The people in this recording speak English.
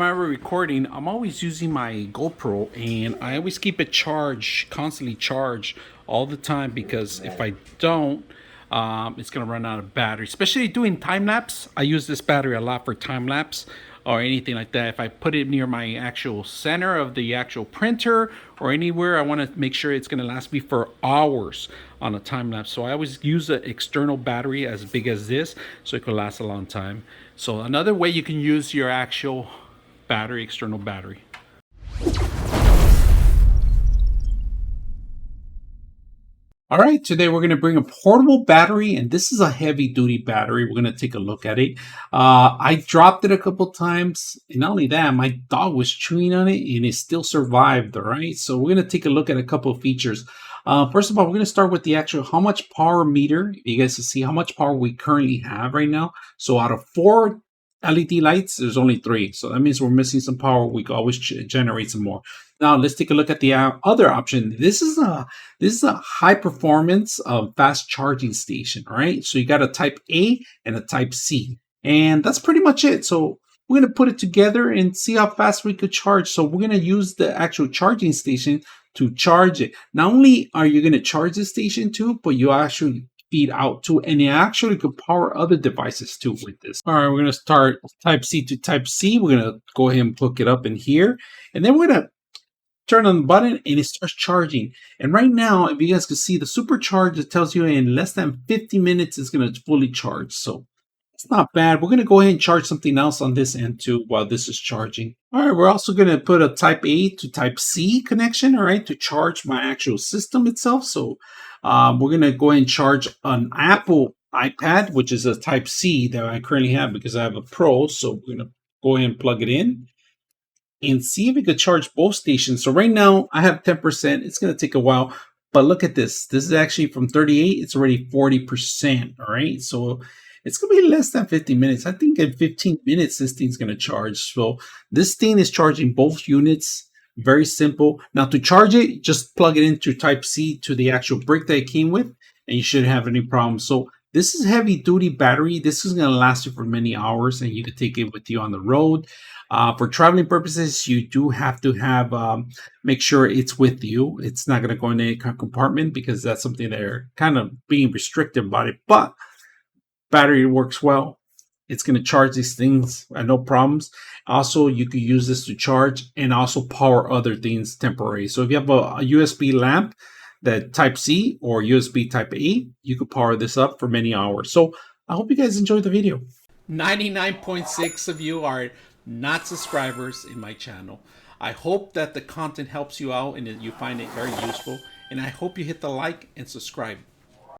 I'm recording, I'm always using my GoPro and I always keep it charged, constantly charged all the time, because if I don't, it's gonna run out of battery. Especially doing time lapse, I use this battery a lot for time lapse or anything like that. If I put it near my actual center of the actual printer or anywhere, I want to make sure it's gonna last me for hours on a time lapse. So I always use an external battery as big as this, so it could last a long time. So another way you can use your actual battery, external battery. All right, today we're going to bring a portable battery, and this is a heavy duty battery. We're going to take a look at it. I dropped it a couple times, and not only that, my dog was chewing on it and it still survived. All right, so we're going to take a look at a couple of features. First of all, we're going to start with the actual how much power meter. You guys can see how much power we currently have right now. So out of 4 LED lights, there's only 3. So that means we're missing some power. We can always generate some more. Now let's take a look at the other option. This is a high performance fast charging station. All right, so you got a Type A and a Type C, and that's pretty much it. So we're gonna put it together and see how fast we could charge. So we're gonna use the actual charging station to charge it. Not only are you gonna charge the station too, but you actually feed out to, and you actually could power other devices too with this. All right, we're gonna start Type C to Type C. We're gonna go ahead and hook it up in here, and then we're gonna turn on the button and it starts charging. And right now, if you guys can see the supercharge, it tells you in less than 50 minutes it's going to fully charge. So it's not bad. We're going to go ahead and charge something else on this end too while this is charging. All right, we're also going to put a Type A to Type C connection, all right, to charge my actual system itself. So we're going to go ahead and charge an Apple iPad, which is a Type C that I currently have because I have a Pro. So we're going to go ahead and plug it in and see if we could charge both stations. So right now I have 10%. It's going to take a while, but look at this. This is actually from 38. It's already 40%. All right. So it's going to be less than 50 minutes. I think in 15 minutes, this thing's going to charge. So this thing is charging both units. Very simple. Now to charge it, just plug it into Type C to the actual brick that it came with, and you shouldn't have any problems. So this is heavy duty battery. This is going to last you for many hours, and you can take it with you on the road. For traveling purposes, you do have to have make sure it's with you. It's not going to go in any compartment because that's something they're kind of being restrictive about it. But battery works well. It's going to charge these things at no problems. Also, you could use this to charge and also power other things temporarily. So if you have a USB lamp that Type C or USB Type A, you could power this up for many hours. So I hope you guys enjoyed the video. 99.6 of you are not subscribers in my channel. I hope that the content helps you out and that you find it very useful. And I hope you hit the like and subscribe.